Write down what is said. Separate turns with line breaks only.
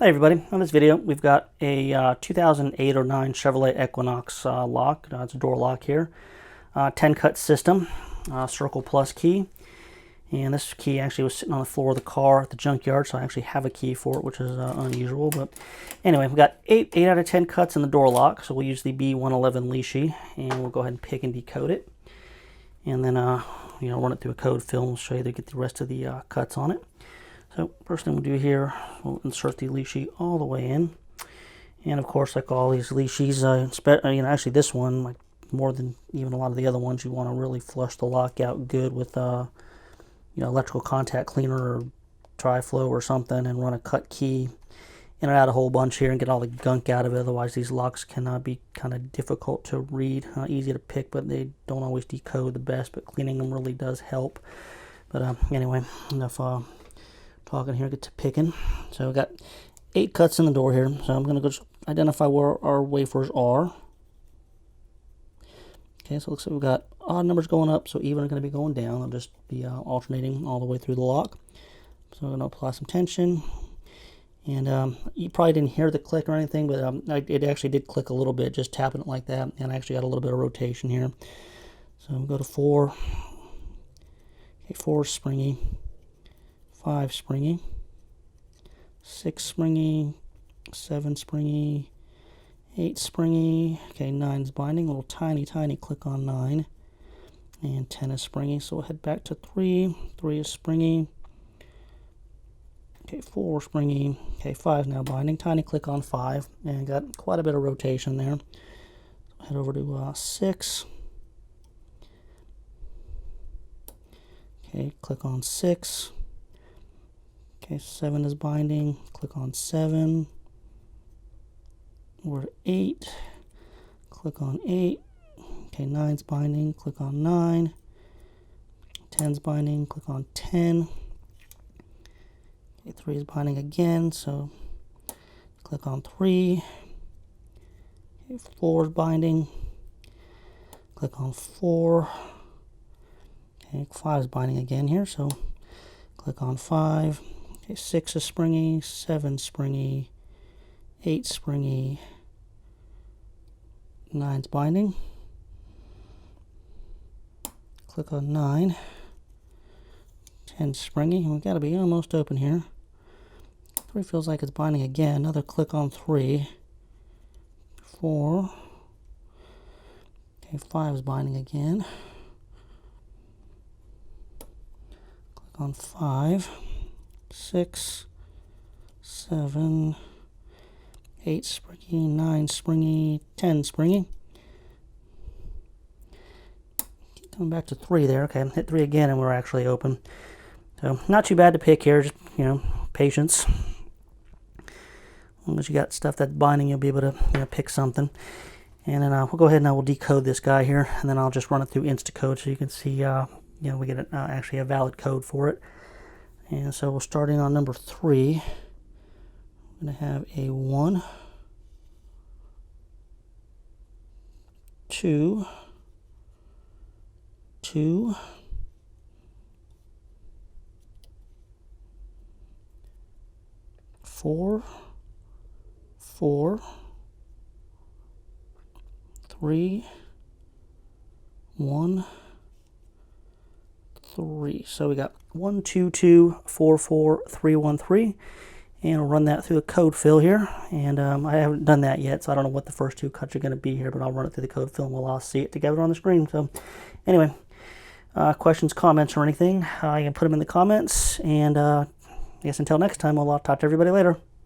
Hey everybody, on this video we've got a 2008 or 9 Chevrolet Equinox lock. It's a door lock here. 10 cut system, circle plus key. And this key actually was sitting on the floor of the car at the junkyard, so I actually have a key for it, which is unusual. But anyway, we've got 8 out of 10 cuts in the door lock, so we'll use the B111 Lishi, and we'll go ahead and pick and decode it. And then run it through a code film, we'll show you to get the rest of the cuts on it. So first thing we'll do here, we'll insert the Lishi all the way in. And of course, like all these Lishis, actually this one, like more than even a lot of the other ones, you want to really flush the lock out good with electrical contact cleaner or tri-flow or something, and run a cut key in and out a whole bunch here and get all the gunk out of it. Otherwise these locks can be kind of difficult to read, easy to pick, but they don't always decode the best, but cleaning them really does help. But anyway, enough talking here, get to picking. So we've got 8 cuts in the door here, so I'm going to go just identify where our wafers are. Okay, so it looks like we've got odd numbers going up, so even are going to be going down. They'll just be alternating all the way through the lock. So I'm going to apply some tension. And you probably didn't hear the click or anything, but it actually did click a little bit, just tapping it like that. And I actually got a little bit of rotation here. So I'm going to go to 4. Okay, 4 is springy. 5 springy, 6 springy, 7 springy, 8 springy, okay, 9's binding, a little tiny click on 9, and 10 is springy, so we'll head back to 3, 3 is springy, okay, 4 springy, okay, 5 is now binding, tiny click on 5, and got quite a bit of rotation there. So head over to 6, okay, click on 6, okay, 7 is binding, click on 7, we're at 8, click on 8, okay, 9's binding, click on 9, 10's binding, click on 10, okay, 3 is binding again, so click on 3, okay, 4 is binding, click on 4, okay, 5 is binding again here, so click on 5, okay, 6 is springy, 7 springy, 8 springy, 9's binding, click on 9, 10 springy, and we've got to be almost open here. 3 feels like it's binding again, another click on 3, 4, okay, 5 is binding again, click on 5, 6, 7, 8 springy, 9 springy, 10 springy. Keep coming back to 3 there. Okay, hit 3 again and we're actually open. So not too bad to pick here, just patience. As long as you got stuff that's binding, you'll be able to pick something. And then we'll go ahead and we'll decode this guy here, and then I'll just run it through Instacode so you can see we get actually a valid code for it. And so we're starting on number 3. I'm going to have a 1, 2, 2, 4, 4, 3, 1, 3. So we got 1, 2, 2, 4, 4, 3, 1, 3, and we'll run that through a code fill here. And I haven't done that yet, so I don't know what the first 2 cuts are going to be here, but I'll run it through the code fill and we'll all see it together on the screen. So anyway, questions, comments, or anything, you can put them in the comments. And I guess until next time, I'll talk to everybody later.